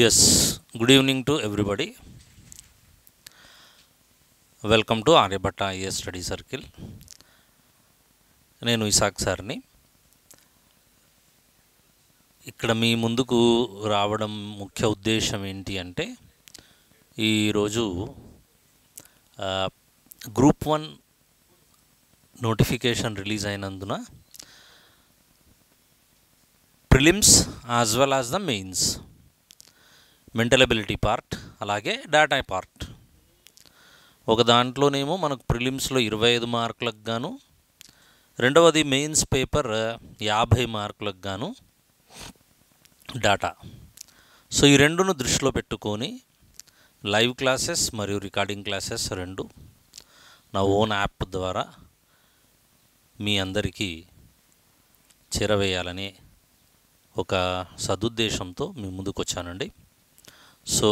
Yes, good evening to everybody. Welcome to Aryabhatta IAS Study Circle. నేను ఇసాక్ సార్ని ఇక్కడ మీ ముందుకు రావడం ముఖ్య ఉద్దేశం ఏంటి అంటే ఈరోజు గ్రూప్ 1 నోటిఫికేషన్ రిలీజ్ అయినందున prelims as well as the mains mental ability part అలాగే డేటా పార్ట్ ఒక దాంట్లోనేమో మనకు ప్రిలిమ్స్లో 25 మార్కులకు గాను రెండవది మెయిన్స్ పేపర్ 50 మార్కులకు గాను డేటా. సో ఈ రెండును దృష్టిలో పెట్టుకొని లైవ్ క్లాసెస్ మరియు రికార్డింగ్ క్లాసెస్ రెండు నా ఓన్ యాప్ ద్వారా మీ అందరికీ చేరవేయాలనే ఒక సదుద్దేశంతో మీ ముందుకు వచ్చానండి. సో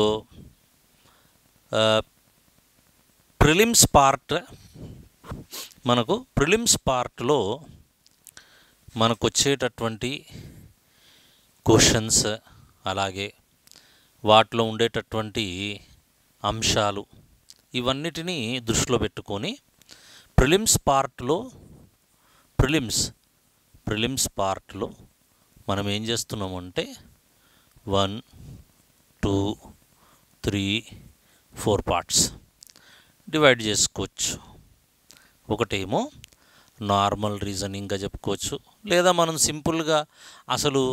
ప్రిలిమ్స్ పార్ట్ ప్రిలిమ్స్ పార్ట్లో మనకు వచ్చేటటువంటి క్వశ్చన్స్ అలాగే వాటిలో ఉండేటటువంటి అంశాలు ఇవన్నిటినీ దృష్టిలో పెట్టుకొని ప్రిలిమ్స్ పార్ట్లో మనం ఏం చేస్తున్నామంటే 1, 2, 3, 4 పార్ట్స్ డివైడ్ చేసుకోవచ్చు. ఒకటేమో నార్మల్ రీజనింగ్గా చెప్పుకోవచ్చు, లేదా మనం సింపుల్గా అసలు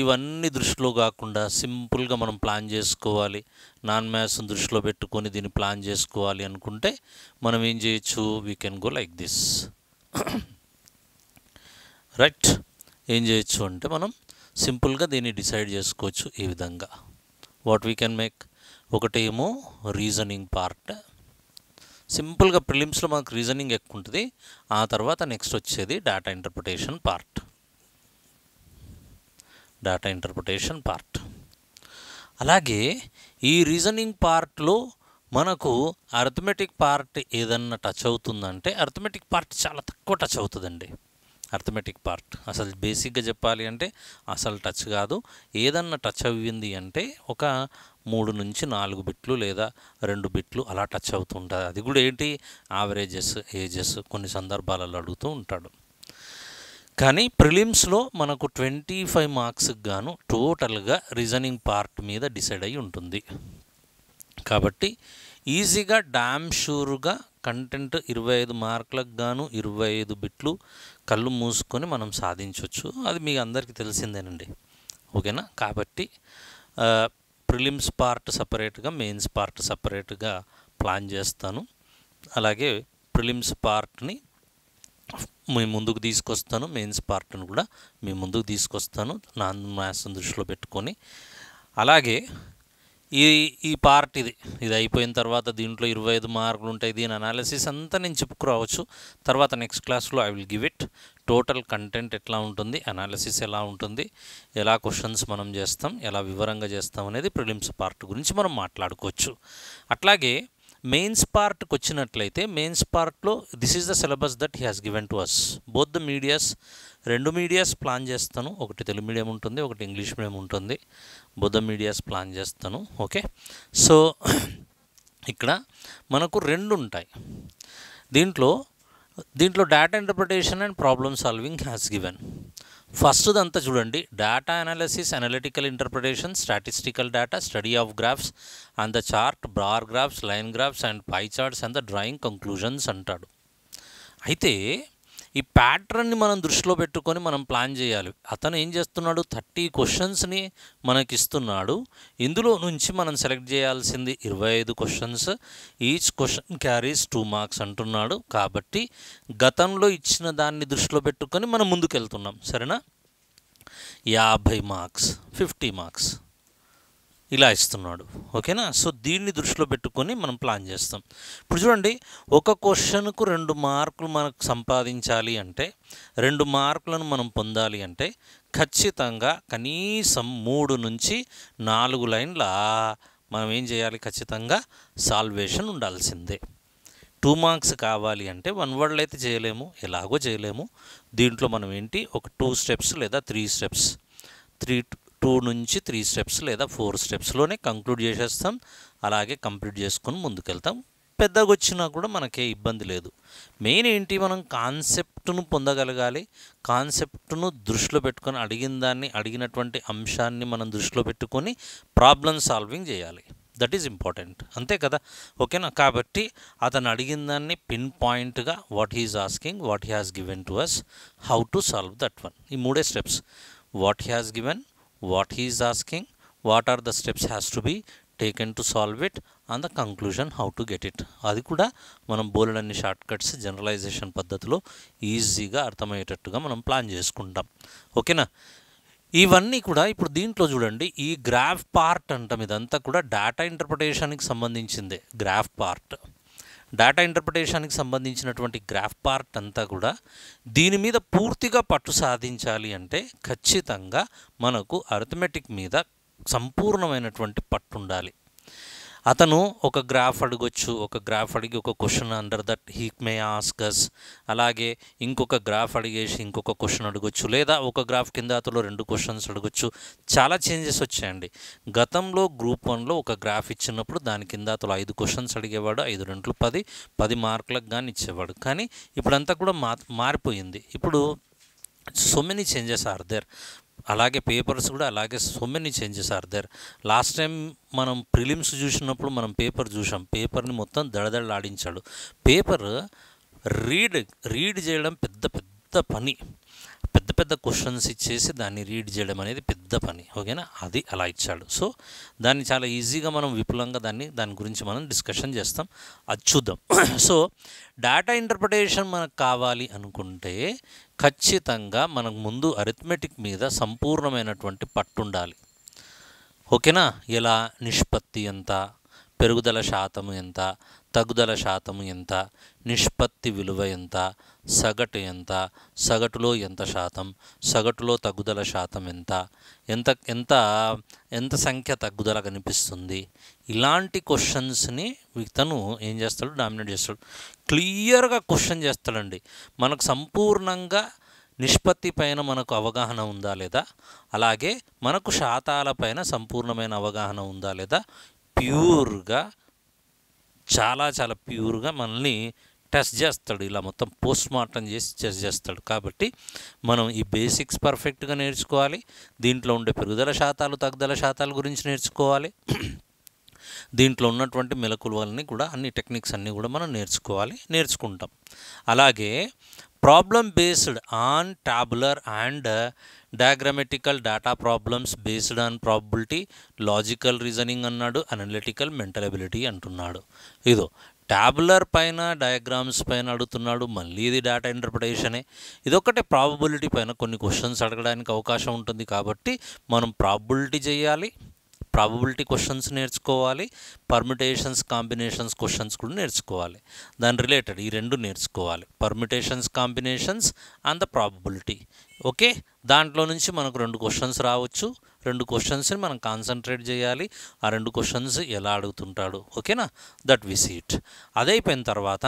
ఇవన్నీ దృష్టిలో కాకుండా సింపుల్గా మనం ప్లాన్ చేసుకోవాలి, నాన్ మ్యాథ్స్ని దృష్టిలో పెట్టుకొని దీన్ని ప్లాన్ చేసుకోవాలి అనుకుంటే మనం ఏం చేయొచ్చు, we can go like this right. ఏం చేయొచ్చు అంటే మనం సింపుల్గా దీన్ని డిసైడ్ చేసుకోవచ్చు ఈ విధంగా. వాట్ వీ కెన్ మేక్, ఒకటేమో రీజనింగ్ పార్ట్, సింపుల్గా ప్రిలిమ్స్లో మనకు రీజనింగ్ ఎక్కువ ఉంటుంది, ఆ తర్వాత నెక్స్ట్ వచ్చేది డేటా ఇంటర్ప్రిటేషన్ పార్ట్. అలాగే ఈ రీజనింగ్ పార్ట్లో మనకు అర్థమెటిక్ పార్ట్ ఏదన్నా టచ్ అవుతుందంటే అర్థమెటిక్ పార్ట్ చాలా తక్కువ టచ్ అవుతుందండి. అర్థమెటిక్ పార్ట్ అసలు బేసిక్గా చెప్పాలి అంటే అసలు టచ్ కాదు. ఏదన్నా టచ్ అయ్యింది అంటే ఒక 3 నుంచి 4 బిట్లు లేదా 2 బిట్లు అలా టచ్ అవుతుంటుంది. అది కూడా ఏంటి, యావరేజెస్, ఏజెస్ కొన్ని సందర్భాలలో అడుగుతూ ఉంటాడు. కానీ ప్రిలిమ్స్లో మనకు 25 మార్క్స్కి గాను టోటల్గా రీజనింగ్ పార్ట్ మీద డిసైడ్ అయి ఉంటుంది. కాబట్టి ఈజీగా డామ్ షూర్గా కంటెంట్ 25 మార్కులకు గాను 25 బిట్లు కళ్ళు మూసుకొని మనం సాధించవచ్చు. అది మీ అందరికీ తెలిసిందేనండి, ఓకేనా. కాబట్టి ప్రిలిమ్స్ పార్ట్ సపరేట్గా, మెయిన్స్ పార్ట్ సపరేట్గా ప్లాన్ చేస్తాను. అలాగే ప్రిలిమ్స్ పార్ట్ని మీ ముందుకు తీసుకొస్తాను, మెయిన్స్ పార్ట్ని కూడా మీ ముందుకు తీసుకొస్తాను నాన్ మ్యాథ్స్ని దృష్టిలో పెట్టుకొని. అలాగే ఈ పార్ట్ ఇది అయిపోయిన తర్వాత దీంట్లో 25 మార్కులు ఉంటాయి, దీని అనాలిసిస్ అంతా నేను చెప్పుకురావచ్చు. తర్వాత నెక్స్ట్ క్లాస్లో I will give it total content ఎట్లా ఉంటుంది, అనాలిసిస్ ఎలా ఉంటుంది, ఎలా క్వశ్చన్స్ మనం చేస్తాం, ఎలా వివరంగా చేస్తాం అనేది ప్రిలిమ్స్ పార్ట్ గురించి మనం మాట్లాడుకోవచ్చు. అట్లాగే మెయిన్స్ పార్ట్కి వచ్చినట్లయితే మెయిన్స్ పార్ట్లో this is the syllabus that he has given to us. Both the medias, 2 medias plan చేస్తాను. ఒకటి తెలుగు మీడియం ఉంటుంది, ఒకటి ఇంగ్లీష్ మీడియం ఉంటుంది. బోత్ ద మీడియాస్ ప్లాన్ చేస్తాను, ఓకే. సో ఇక్కడ మనకు 2 ఉంటాయి. దీంట్లో data interpretation and problem solving has given. ఫస్ట్ది అంతా చూడండి, data analysis, analytical interpretation, statistical data, study of graphs and the chart, bar graphs, line graphs and pie charts and the drawing conclusions అంటాడు. అయితే ఈ ప్యాటర్న్ని మనం దృష్టిలో పెట్టుకొని మనం ప్లాన్ చేయాలి. అతను ఏం చేస్తున్నాడు, 30 క్వశ్చన్స్ని మనకిస్తున్నాడు. ఇందులో నుంచి మనం సెలెక్ట్ చేయాల్సింది 25 questions. Each question carries 2 marks అంటున్నాడు. కాబట్టి గతంలో ఇచ్చిన దాన్ని దృష్టిలో పెట్టుకొని మనం ముందుకు వెళ్తున్నాం, సరేనా. 50 మార్క్స్, 50 మార్క్స్ ఇలా ఇస్తున్నాడు, ఓకేనా. సో దీన్ని దృష్టిలో పెట్టుకొని మనం ప్లాన్ చేస్తాం. ఇప్పుడు చూడండి, ఒక క్వశ్చన్కు 2 మార్కులు మనకు సంపాదించాలి అంటే, 2 మార్కులను మనం పొందాలి అంటే ఖచ్చితంగా కనీసం 3 నుంచి 4 లైన్ల మనం ఏం చేయాలి, ఖచ్చితంగా సాల్వేషన్ ఉండాల్సిందే. 2 మార్క్స్ కావాలి అంటే 1 వర్డ్లో అయితే చేయలేము, ఎలాగో చేయలేము. దీంట్లో మనం ఏంటి, ఒక 2 స్టెప్స్ లేదా 3 స్టెప్స్, 2 నుంచి 3 స్టెప్స్ లేదా 4 స్టెప్స్లోనే కంక్లూడ్ చేసేస్తాం. అలాగే కంప్లీట్ చేసుకొని ముందుకెళ్తాం. పెద్దగా వచ్చినా కూడా మనకే ఇబ్బంది లేదు. మెయిన్ ఏంటి, మనం కాన్సెప్ట్ను పొందగలగాలి. కాన్సెప్ట్ను దృష్టిలో పెట్టుకొని అడిగినటువంటి అంశాన్ని మనం దృష్టిలో పెట్టుకొని ప్రాబ్లమ్ సాల్వింగ్ చేయాలి. దట్ ఈజ్ ఇంపార్టెంట్, అంతే కదా. ఓకేనా. కాబట్టి అతను అడిగిన దాన్ని పిన్ పాయింట్గా what he is asking, what he has given to us, how to solve that one. ఈ 3 steps: what he has given, what he is asking, what are the steps has to be taken to solve it, and the conclusion how to get it. అది కూడా మనం బోలెడన్ని short cuts generalisation పద్ధతిలో ఈజీగా అర్థమయ్యేటట్టుగా మనం plan చేసుకుంటాం. ఓకేనా. ఇవన్నీ కూడా ఇప్పుడు దీంట్లో చూడండి, ఈ గ్రాఫ్ పార్ట్ అంటాం, ఇదంతా కూడా డేటా ఇంటర్ప్రిటేషన్కి సంబంధించిందే. గ్రాఫ్ పార్ట్, డేటా ఇంటర్ప్రిటేషన్కి సంబంధించినటువంటి గ్రాఫ్ పార్ట్ అంతా కూడా దీని మీద పూర్తిగా పట్టు సాధించాలి అంటే ఖచ్చితంగా మనకు అరిథమెటిక్ మీద సంపూర్ణమైనటువంటి పట్టు ఉండాలి. అతను ఒక గ్రాఫ్ అడగొచ్చు, ఒక గ్రాఫ్ అడిగి ఒక question under that he may ask us, అలాగే ఇంకొక గ్రాఫ్ అడిగేసి ఇంకొక క్వశ్చన్ అడగొచ్చు, లేదా ఒక గ్రాఫ్ కింద అతను 2 క్వశ్చన్స్ అడగొచ్చు. చాలా చేంజెస్ వచ్చాయండి. గతంలో గ్రూప్ 1లో ఒక గ్రాఫ్ ఇచ్చినప్పుడు దాని కింద అతను 5 క్వశ్చన్స్ అడిగేవాడు, 5 2 10 మార్కులకు కానీ ఇచ్చేవాడు. కానీ ఇప్పుడంతా కూడా మారిపోయింది. ఇప్పుడు so many changes are there. అలాగే పేపర్స్ కూడా అలాగే so many changes are there. Last time మనం ప్రిలిమ్స్ చూసినప్పుడు మనం పేపర్ చూసాం, పేపర్ని మొత్తం దడదడలాడించాడు. పేపర్ రీడ్ చేయడం పెద్ద పని. పెద్ద క్వశ్చన్స్ ఇచ్చేసి దాన్ని రీడ్ చేయడం అనేది పెద్ద పని. ఓకేనా. అది అలా ఇచ్చాడు. సో దాన్ని చాలా ఈజీగా మనం విపులంగా దాని గురించి మనం డిస్కషన్ చేస్తాం, అది చూద్దాం. సో డేటా ఇంటర్ప్రిటేషన్ మనకు కావాలి అనుకుంటే ఖచ్చితంగా మనకు ముందు అరిథమెటిక్ మీద సంపూర్ణమైనటువంటి పట్టు ఉండాలి. ఓకేనా. ఎలా, నిష్పత్తి ఎంత, పెరుగుదల శాతం ఎంత, తగ్గుదల శాతం ఎంత, నిష్పత్తి విలువ ఎంత, సగటు ఎంత, సగటులో ఎంత శాతం, సగటులో తగ్గుదల శాతం ఎంత, ఎంత సంఖ్య తగ్గుదల కనిపిస్తుంది. ఇలాంటి క్వశ్చన్స్ని ఇతను ఏం చేస్తాడు, డామినేట్ చేస్తాడు. క్లియర్గా క్వశ్చన్ చేస్తాడండి. మనకు సంపూర్ణంగా నిష్పత్తి పైన మనకు అవగాహన ఉందా లేదా, అలాగే మనకు శాతాల పైన సంపూర్ణమైన అవగాహన ఉందా లేదా, ప్యూర్గా చాలా ప్యూర్గా మనల్ని టెస్ట్ చేస్తాడు. ఇలా మొత్తం పోస్ట్ మార్టం చేసి టెస్ట్ చేస్తాడు. కాబట్టి మనం ఈ బేసిక్స్ పర్ఫెక్ట్గా నేర్చుకోవాలి. దీంట్లో ఉండే పెరుగుదల శాతాలు, తగ్గుదల శాతాల గురించి నేర్చుకోవాలి. దీంట్లో ఉన్నటువంటి మెలకువలని కూడా, అన్ని టెక్నిక్స్ అన్నీ కూడా మనం నేర్చుకుంటాం. అలాగే problem based on టాబులర్ and diagrammatical data problems based on probability, logical reasoning అన్నాడు, అనలిటికల్ మెంటల్ ఎబిలిటీ అంటున్నాడు. ఇదో టాబులర్ పైన, డయాగ్రామ్స్ పైన అడుగుతున్నాడు. మళ్ళీ ఇది డేటా ఇంటర్ప్రిటేషనే. ఇదొక్కటే ప్రాబబిలిటీ పైన కొన్ని క్వశ్చన్స్ అడగడానికి అవకాశం ఉంటుంది. కాబట్టి మనం ప్రాబబిలిటీ చేయాలి, ప్రాబబిలిటీ క్వశ్చన్స్ నేర్చుకోవాలి, పర్మిటేషన్స్ కాంబినేషన్స్ క్వశ్చన్స్ కూడా నేర్చుకోవాలి. దాని రిలేటెడ్ ఈ 2 నేర్చుకోవాలి, permutations combinations and the probability. Okay. దాంట్లో నుంచి మనకు 2 క్వశ్చన్స్ రావచ్చు. 2 క్వశ్చన్స్ని మనం కాన్సన్ట్రేట్ చేయాలి. ఆ 2 క్వశ్చన్స్ ఎలా అడుగుతుంటాడు. ఓకేనా. That we see it. అదైపోయిన తర్వాత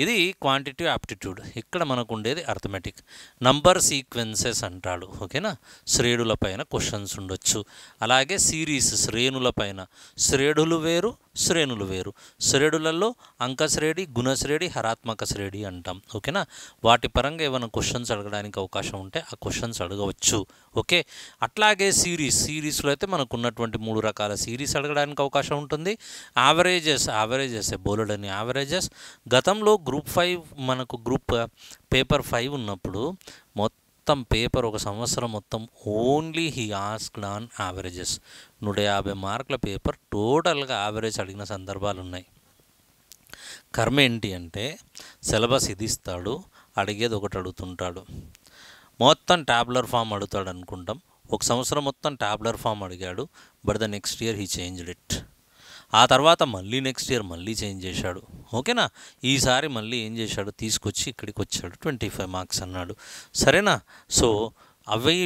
ఇది క్వాంటిటివ్ యాప్టిట్యూడ్. ఇక్కడ మనకు ఉండేది అర్థమెటిక్. నంబర్ సీక్వెన్సెస్ అంటాడు. ఓకేనా. శ్రేణుల పైన క్వశ్చన్స్ ఉండొచ్చు. అలాగే సిరీస్, శ్రేణుల పైన. శ్రేణులు వేరు, శ్రేణులు వేరు. శ్రేణులలో అంకశ్రేణి, గుణశ్రేణి, హరాత్మక శ్రేణి అంటాం. ఓకేనా. వాటి పరంగా ఏమైనా క్వశ్చన్స్ అడగడానికి అవకాశం ఉంటే ఆ క్వశ్చన్స్ అడగవచ్చు. ఓకే. అట్లాగే సిరీస్లో అయితే మనకు ఉన్నటువంటి 3 రకాల సిరీస్ అడగడానికి అవకాశం ఉంటుంది. యావరేజెస్ బోలెడని యావరేజెస్. గతంలో గ్రూప్ 5 మనకు పేపర్ 5 ఉన్నప్పుడు మొత్తం పేపర్ ఒక సంవత్సరం మొత్తం only he asked on averages. 150 మార్కుల పేపర్ టోటల్గా యావరేజ్ అడిగిన సందర్భాలు ఉన్నాయి. కర్మ ఏంటి అంటే సిలబస్ ఇది ఇస్తాడు, అడిగేది ఒకటి అడుగుతుంటాడు. మొత్తం ట్యాబులర్ ఫామ్ అడుగుతాడు అనుకుంటాం. ఒక సంవత్సరం మొత్తం ట్యాబులర్ ఫామ్ అడిగాడు. But the next year he changed it. ఆ తర్వాత మళ్ళీ నెక్స్ట్ ఇయర్ మళ్ళీ చేంజ్ చేశాడు. ఓకేనా. ఈసారి మళ్ళీ ఏం చేశాడు, తీసుకొచ్చి ఇక్కడికి వచ్చాడు, 25 మార్క్స్ అన్నాడు. సరేనా. సో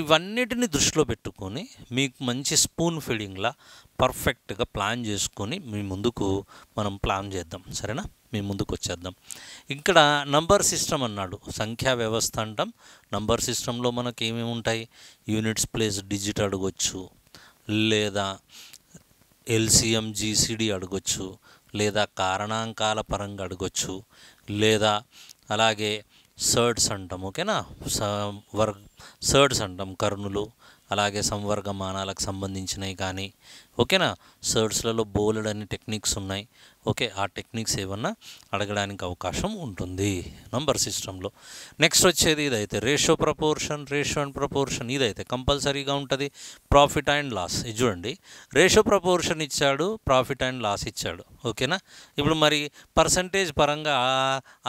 ఇవన్నిటిని దృష్టిలో పెట్టుకొని మీకు మంచి స్పూన్ ఫీడింగ్లా పర్ఫెక్ట్గా ప్లాన్ చేసుకొని మీ ముందుకు మనం ప్లాన్ చేద్దాం. సరేనా. మీ ముందుకు వచ్చేద్దాం. ఇక్కడ నంబర్ సిస్టమ్ అన్నాడు, సంఖ్యా వ్యవస్థ అంటాం. నంబర్ సిస్టంలో మనకి ఏమేమి ఉంటాయి, యూనిట్స్ ప్లేస్ డిజిట్ అడగొచ్చు, లేదా ఎల్సిఎం జీసీడీ అడగొచ్చు, లేదా కారణాంకాల పరంగా అడగొచ్చు, లేదా అలాగే సర్డ్స్ అంటాం. ఓకేనా, సర్డ్స్ అంటాం, కర్ణులు, అలాగే సంవర్గమానాలకు సంబంధించినవి కానీ. ఓకేనా, సర్డ్స్లలో బోలెడన్ని టెక్నిక్స్ ఉన్నాయి. ఓకే, ఆ టెక్నిక్స్ ఏమన్నా అడగడానికి అవకాశం ఉంటుంది నంబర్ సిస్టంలో. నెక్స్ట్ వచ్చేది ఇదైతే రేషియో అండ్ ప్రపోర్షన్ ఇదైతే కంపల్సరీగా ఉంటుంది. ప్రాఫిట్ అండ్ లాస్, ఇది చూడండి, రేషియో ప్రపోర్షన్ ఇచ్చాడు, ప్రాఫిట్ అండ్ లాస్ ఇచ్చాడు. ఓకేనా, ఇప్పుడు మరి పర్సంటేజ్ పరంగా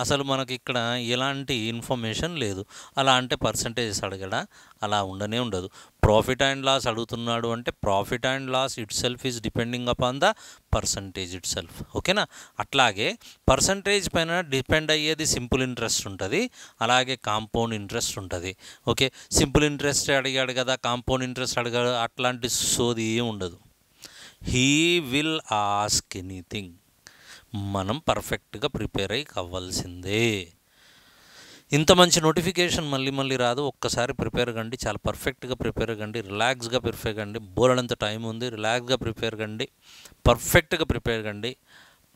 అసలు మనకి ఇక్కడ ఎలాంటి ఇన్ఫర్మేషన్ లేదు. అలా అంటే పర్సంటేజెస్ అడగడా, అలా ఉండదు. ప్రాఫిట్ అండ్ లాస్ అడుగుతున్నాడు అంటే profit and loss itself is depending upon the percentage itself. ఓకేనా, అట్లాగే పర్సంటేజ్ పైన డిపెండ్ అయ్యేది సింపుల్ ఇంట్రెస్ట్ ఉంటుంది, అలాగే కాంపౌండ్ ఇంట్రెస్ట్ ఉంటుంది. ఓకే, సింపుల్ ఇంట్రెస్ట్ అడిగాడు కదా, కాంపౌండ్ ఇంట్రెస్ట్ అడిగాడు, అట్లాంటి సోది ఏం ఉండదు. He will ask anything. మనం పర్ఫెక్ట్గా ప్రిపేర్ అయ్యి కావాల్సిందే. ఇంత మంచి నోటిఫికేషన్ మళ్ళీ రాదు. ఒక్కసారి ప్రిపేర్ కండి, చాలా పర్ఫెక్ట్గా ప్రిపేర్ కండి, రిలాక్స్గా ప్రిపేర్ కండి. బోలెడంత టైం ఉంది, రిలాక్స్గా ప్రిపేర్ కండి, పర్ఫెక్ట్గా ప్రిపేర్ కండి.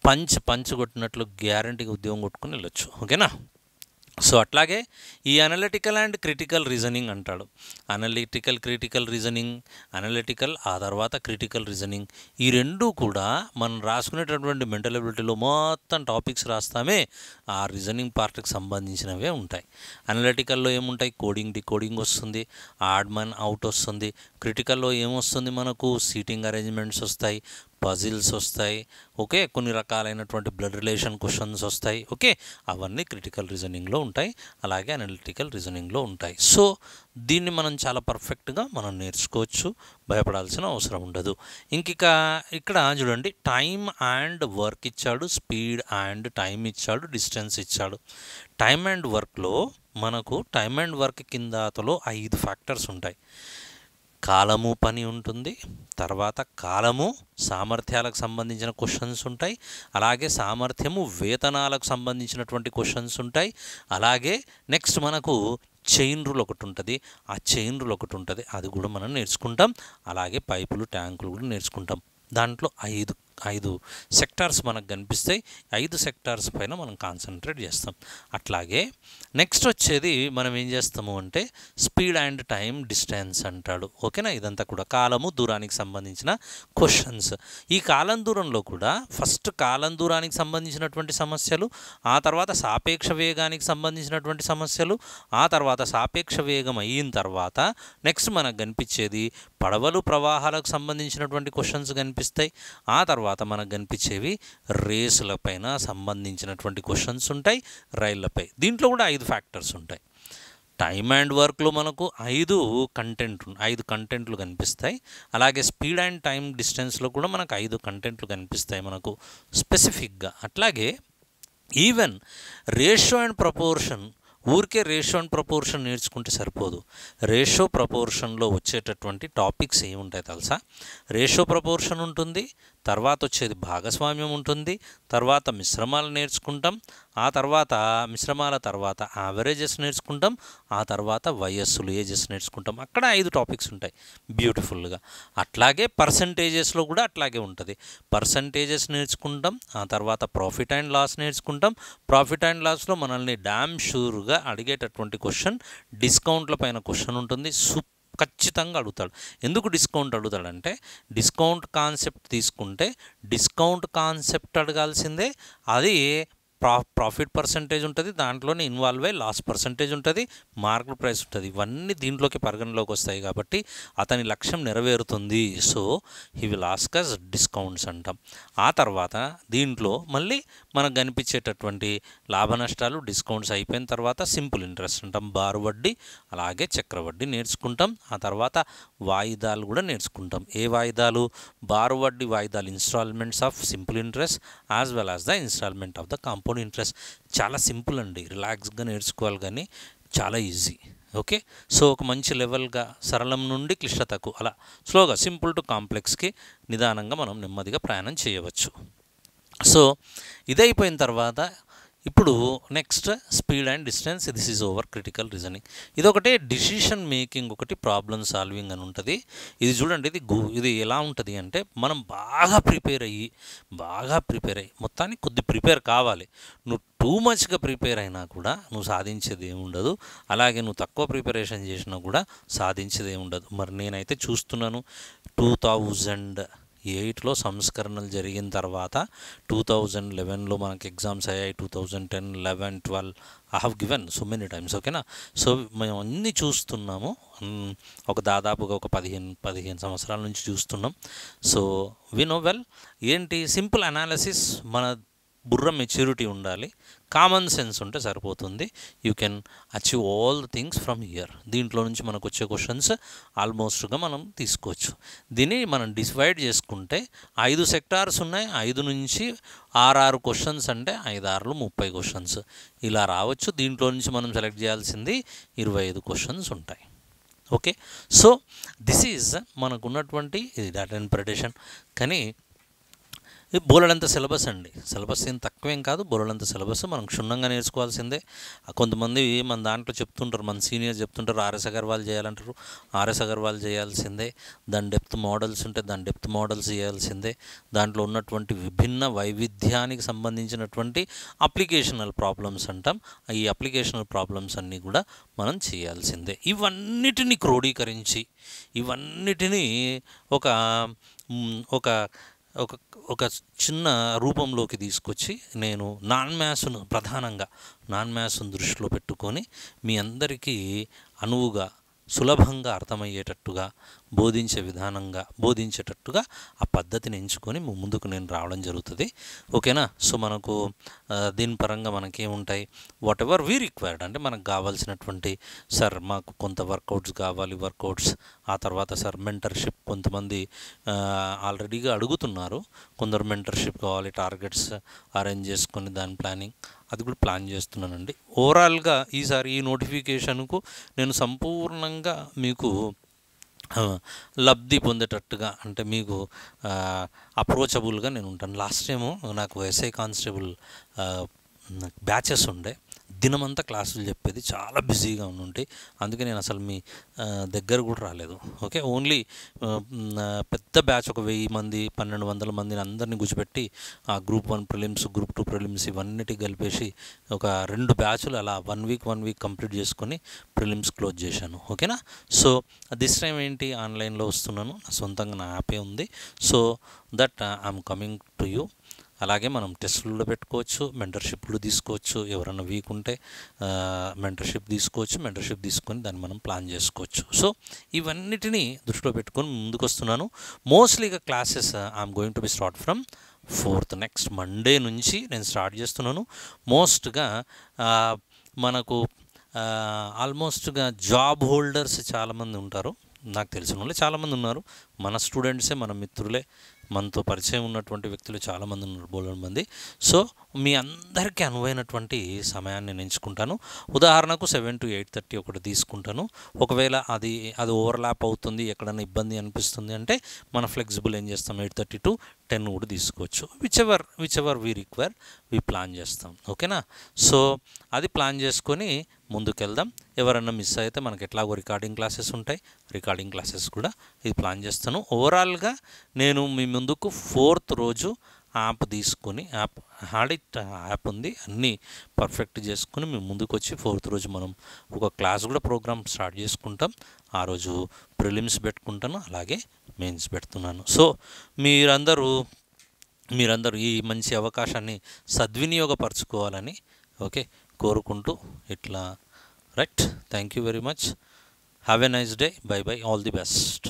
పంచ్ కొట్టినట్లు గ్యారంటీగా ఉద్యోగం కొట్టుకుని వెళ్ళొచ్చు. ఓకేనా, సో అట్లాగే ఈ అనలిటికల్ అండ్ క్రిటికల్ రీజనింగ్ అంటాడు. అనలిటికల్ ఆ తర్వాత క్రిటికల్ రీజనింగ్, ఈ రెండు కూడా మనం రాసుకునేటటువంటి మెంటల్ ఎబిలిటీలో మొత్తం టాపిక్స్ రాస్తామే ఆ రీజనింగ్ పార్ట్కి సంబంధించినవే ఉంటాయి. అనలిటికల్లో ఏముంటాయి, డికోడింగ్ వస్తుంది, ఆడ్ మన్ అవుట్ వస్తుంది. క్రిటికల్లో ఏమొస్తుంది, మనకు సీటింగ్ అరేంజ్మెంట్స్ వస్తాయి, పజిల్స్ వస్తాయి. ఓకే, కొన్ని రకాలైనటువంటి బ్లడ్ రిలేషన్ క్వశ్చన్స్ వస్తాయి. ఓకే, అవన్నీ క్రిటికల్ రీజనింగ్లో ఉంటాయి, అలాగే అనలిటికల్ రీజనింగ్లో ఉంటాయి. సో దీన్ని మనం చాలా పర్ఫెక్ట్గా మనం నేర్చుకోవచ్చు, భయపడాల్సిన అవసరం ఉండదు. ఇక్కడ చూడండి, టైం అండ్ వర్క్ ఇచ్చాడు, స్పీడ్ అండ్ టైం ఇచ్చాడు, డిస్టెన్స్ ఇచ్చాడు. టైం అండ్ వర్క్లో మనకు టైం అండ్ వర్క్ కిందలో 5 ఫ్యాక్టర్స్ ఉంటాయి. కాలము పని ఉంటుంది, తర్వాత కాలము సామర్థ్యాలకు సంబంధించిన క్వశ్చన్స్ ఉంటాయి, అలాగే సామర్థ్యము వేతనాలకు సంబంధించినటువంటి క్వశ్చన్స్ ఉంటాయి, అలాగే నెక్స్ట్ మనకు చైన్ రూల్ ఒకటి ఉంటుంది, ఆ చైన్ రూల్ ఒకటి ఉంటుంది, అది కూడా మనం నేర్చుకుంటాం. అలాగే పైపులు, ట్యాంకులు కూడా నేర్చుకుంటాం. దాంట్లో ఐదు సెక్టార్స్ మనకు కనిపిస్తాయి. 5 సెక్టార్స్ పైన మనం కాన్సన్ట్రేట్ చేస్తాం. అట్లాగే నెక్స్ట్ వచ్చేది మనం ఏం చేస్తాము అంటే స్పీడ్ అండ్ టైం, డిస్టెన్స్ అంటాడు. ఓకేనా, ఇదంతా కూడా కాలము దూరానికి సంబంధించిన క్వశ్చన్స్. ఈ కాలం దూరంలో కూడా ఫస్ట్ కాలం దూరానికి సంబంధించినటువంటి సమస్యలు, ఆ తర్వాత సాపేక్ష వేగానికి సంబంధించినటువంటి సమస్యలు, ఆ తర్వాత సాపేక్ష వేగం అయిన తర్వాత నెక్స్ట్ మనకు కనిపించేది పడవలు, ప్రవాహాలకు సంబంధించినటువంటి క్వశ్చన్స్ కనిపిస్తాయి. ఆ తర్వాత మనకు కనిపించేవి రేసులపైన సంబంధించినటువంటి క్వశ్చన్స్ ఉంటాయి, రైళ్లపై. దీంట్లో కూడా 5 ఫ్యాక్టర్స్ ఉంటాయి. టైమ్ అండ్ వర్క్లో మనకు 5 కంటెంట్లు కనిపిస్తాయి. అలాగే స్పీడ్ అండ్ టైం, డిస్టెన్స్లో కూడా మనకు 5 కంటెంట్లు కనిపిస్తాయి మనకు స్పెసిఫిక్గా. అట్లాగే ఈవెన్ రేషియో అండ్ ప్రపోర్షన్, ఊరికే రేషియో అండ్ ప్రపోర్షన్ నేర్చుకుంటే సరిపోదు. రేషియో ప్రపోర్షన్లో వచ్చేటటువంటి టాపిక్స్ ఏముంటాయి తెలుసా? రేషియో ప్రపోర్షన్ ఉంటుంది, తర్వాత వచ్చేది భాగస్వామ్యం ఉంటుంది, తర్వాత మిశ్రమాలు నేర్చుకుంటాం, ఆ తర్వాత మిశ్రమాల తర్వాత యావరేజెస్ నేర్చుకుంటాం, ఆ తర్వాత వయస్సులు, ఏజెస్ నేర్చుకుంటాం. అక్కడ 5 టాపిక్స్ ఉంటాయి బ్యూటిఫుల్గా. అట్లాగే పర్సంటేజెస్లో కూడా అట్లాగే ఉంటుంది. పర్సంటేజెస్ నేర్చుకుంటాం, ఆ తర్వాత ప్రాఫిట్ అండ్ లాస్ నేర్చుకుంటాం. ప్రాఫిట్ అండ్ లాస్లో మనల్ని డ్యామ్ షూర్గా అడిగేటటువంటి క్వశ్చన్ డిస్కౌంట్ల పైన క్వశ్చన్ ఉంటుంది. ఖచ్చితంగా అడుగుతాడు. ఎందుకు డిస్కౌంట్ అడుగుతాడంటే డిస్కౌంట్ కాన్సెప్ట్ తీసుకుంటే డిస్కౌంట్ కాన్సెప్ట్ అడగాల్సిందే. అది ప్రాఫిట్ పర్సంటేజ్ ఉంటుంది, దాంట్లోనే ఇన్వాల్వ్ అయ్యి లాస్ పర్సంటేజ్ ఉంటుంది, మార్కెట్ ప్రైస్ ఉంటుంది. ఇవన్నీ దీంట్లోకి పరిగణలోకి వస్తాయి కాబట్టి అతని లక్ష్యం నెరవేరుతుంది. So he will ask us discounts అంటాం. ఆ తర్వాత దీంట్లో మళ్ళీ మనకు కనిపించేటటువంటి లాభ నష్టాలు, డిస్కౌంట్స్ అయిపోయిన తర్వాత సింపుల్ ఇంట్రెస్ట్ అంటాం, బారు వడ్డీ, అలాగే చక్రవడ్డీ నేర్చుకుంటాం. ఆ తర్వాత వాయిదాలు కూడా నేర్చుకుంటాం. ఏ వాయిదాలు? బారు వడ్డీ వాయిదాలు, installments of simple interest as well as the installment of the compound interest. చాలా సింపుల్ అండి, రిలాక్స్గా నేర్చుకోవాలి కానీ చాలా ఈజీ. ఓకే, సో ఒక మంచి లెవెల్గా సరళం నుండి క్లిష్టతకు అలా స్లోగా సింపుల్ టు కాంప్లెక్స్కి నిదానంగా మనం నెమ్మదిగా ప్రయాణం చేయవచ్చు. సో ఇదైపోయిన తర్వాత ఇప్పుడు next speed and distance, this is over critical reasoning. ఇది ఒకటే డిసిషన్ మేకింగ్, ఒకటి ప్రాబ్లమ్ సాల్వింగ్ అని ఉంటుంది. ఇది చూడండి, ఇది ఎలా ఉంటుంది అంటే మనం బాగా ప్రిపేర్ అయ్యి మొత్తానికి కొద్ది ప్రిపేర్ కావాలి. నువ్వు టూ మచ్గా ప్రిపేర్ అయినా కూడా నువ్వు సాధించేది ఏముండదు. అలాగే నువ్వు తక్కువ ప్రిపరేషన్ చేసినా కూడా సాధించేది ఏముండదు. మరి నేనైతే చూస్తున్నాను 2008లో సంస్కరణలు జరిగిన తర్వాత 2011లో మనకి ఎగ్జామ్స్ అయ్యాయి. 2010, 11, 12 I have given so many times. ఓకేనా. సో మేము అన్నీ చూస్తున్నాము, దాదాపుగా ఒక 15 సంవత్సరాల నుంచి చూస్తున్నాం. So we know well. ఏంటి సింపుల్ అనాలిసిస్, మన బుర్ర మెచ్యూరిటీ ఉండాలి, కామన్ సెన్స్ ఉంటే సరిపోతుంది. You can achieve all the things from here. దీంట్లో నుంచి మనకు వచ్చే క్వశ్చన్స్ ఆల్మోస్ట్గా మనం తీసుకోవచ్చు. దీన్ని మనం డివైడ్ చేసుకుంటే 5 సెక్టార్స్ ఉన్నాయి. 5 నుంచి 6 క్వశ్చన్స్ అంటే 5 6లు 30 క్వశ్చన్స్ ఇలా రావచ్చు. దీంట్లో నుంచి మనం సెలెక్ట్ చేయాల్సింది 25 క్వశ్చన్స్ ఉంటాయి. ఓకే. సో దిస్ ఈజ్ మనకున్నటువంటి డేటా ఇంటర్ప్రిటేషన్. కానీ బోలెడంత సిలబస్ అండి. సిలబస్ ఏం తక్కువేం కాదు, బోలెడంత సిలబస్ మనం క్షుణ్ణంగా నేర్చుకోవాల్సిందే. కొంతమంది మన దాంట్లో చెప్తుంటారు, మన సీనియర్ చెప్తుంటారు ఆర్ఎస్ అగర్వాల్ చేయాలంటారు. ఆర్ఎస్ అగర్వాల్ చేయాల్సిందే. దాని డెప్త్ మోడల్స్ ఉంటే దాని డెప్త్ మోడల్స్ చేయాల్సిందే. దాంట్లో ఉన్నటువంటి విభిన్న వైవిధ్యానికి సంబంధించినటువంటి అప్లికేషనల్ ప్రాబ్లమ్స్ అంటాం. ఈ అప్లికేషనల్ ప్రాబ్లమ్స్ అన్నీ కూడా మనం చేయాల్సిందే. ఇవన్నిటిని క్రోడీకరించి ఇవన్నిటినీ ఒక ఒక ఒక ఒక చిన్న రూపంలోకి తీసుకొచ్చి నేను ప్రధానంగా నాన్ మ్యాథ్స్ను దృష్టిలో పెట్టుకొని మీ అందరికీ అనువుగా సులభంగా అర్థమయ్యేటట్టుగా బోధించేటట్టుగా ఆ పద్ధతిని ఎంచుకొని ముందుకు నేను రావడం జరుగుతుంది. ఓకేనా. సో మనకు దీని పరంగా మనకేముంటాయి, వాట్ ఎవర్ వీ రిక్వైర్డ్, అంటే మనకు కావాల్సినటువంటి సార్ మాకు కొంత వర్కౌట్స్ కావాలి, వర్కౌట్స్. ఆ తర్వాత సార్ మెంటర్షిప్, కొంతమంది ఆల్రెడీగా అడుగుతున్నారు, కొందరు మెంటర్షిప్ కావాలి, టార్గెట్స్ అరేంజ్ చేసుకొని దాని ప్లానింగ్ అది కూడా ప్లాన్ చేస్తున్నానండి. ఓవరాల్గా ఈసారి ఈ నోటిఫికేషన్కు నేను సంపూర్ణంగా మీకు లబ్ధి పొందేటట్టుగా, అంటే మీకు అప్రోచబుల్గా నేను ఉంటాను. లాస్ట్ టైము నాకు ఎస్ఐ కానిస్టేబుల్ బ్యాచెస్ ఉండే, దినమంతా క్లాసులు చెప్పేది, చాలా బిజీగా ఉండి, అందుకే నేను అసలు మీ దగ్గర కూడా రాలేదు. ఓకే. ఓన్లీ పెద్ద బ్యాచ్ ఒక 1000 మంది 1200 మందిని అందరినీ కూర్చోబెట్టి ఆ గ్రూప్ 1 ప్రిలిమ్స్, గ్రూప్ 2 ప్రిలిమ్స్ ఇవన్నిటి కలిపేసి ఒక 2 బ్యాచులు అలా 1 వీక్ కంప్లీట్ చేసుకొని ప్రిలిమ్స్ క్లోజ్ చేశాను. ఓకేనా. సో దిస్ టైం ఏంటి, ఆన్లైన్లో వస్తున్నాను, నా సొంతంగా నా యాపే ఉంది. So that I'm coming to you. అలాగే మనం టెస్టుల్లో పెట్టుకోవచ్చు, మెంటర్షిప్లు తీసుకోవచ్చు. ఎవరన్నా వీక్ ఉంటే మెంటర్షిప్ తీసుకొని దాన్ని మనం ప్లాన్ చేసుకోవచ్చు. సో ఇవన్నిటినీ దృష్టిలో పెట్టుకొని ముందుకు వస్తున్నాను. మోస్ట్లీగా classes I'm going to be start from 4th, next Monday నుంచి నేను స్టార్ట్ చేస్తున్నాను. మోస్ట్గా మనకు ఆల్మోస్ట్గా జాబ్ హోల్డర్స్ చాలామంది ఉంటారు, నాకు తెలిసిన వాళ్ళు చాలామంది ఉన్నారు. మన స్టూడెంట్సే, మన మిత్రులే, మనతో పరిచయం ఉన్నటువంటి వ్యక్తులు చాలామంది ఉన్నారు, బోలెడు మంది. సో మీ అందరికీ అనువైనటువంటి సమయాన్ని నేను ఎంచుకుంటాను. ఉదాహరణకు 7 to 8:30 ఒకటి తీసుకుంటాను. ఒకవేళ అది ఓవర్లాప్ అవుతుంది, ఎక్కడైనా ఇబ్బంది అనిపిస్తుంది అంటే మన ఫ్లెక్సిబుల్ ఏం చేస్తాం, 8:30 to 10 కూడా తీసుకోవచ్చు. Which ever we require we plan చేస్తాం. ఓకేనా. సో అది ప్లాన్ చేసుకొని ముందుకెళ్దాం. ఎవరన్నా మిస్ అయితే మనకి ఎట్లాగో రికార్డింగ్ క్లాసెస్ ఉంటాయి, రికార్డింగ్ క్లాసెస్ కూడా ఇది ప్లాన్ చేస్తాను. ఓవరాల్గా నేను మీ ముందుకు 4th రోజు యాప్ తీసుకొని, యాప్ ఉంది, అన్నీ పర్ఫెక్ట్ చేసుకుని మేము ముందుకు వచ్చి 4th రోజు మనం ఒక క్లాస్ కూడా ప్రోగ్రామ్ స్టార్ట్ చేసుకుంటాం. ఆ రోజు ప్రిలిమ్స్ పెట్టుకుంటాను, అలాగే మెయిన్స్ పెడుతున్నాను. సో మీరందరూ ఈ మంచి అవకాశాన్ని సద్వినియోగపరచుకోవాలని కోరుకుంటూ ఇట్లా right. Thank you very much. Have a nice day. By by. All the best.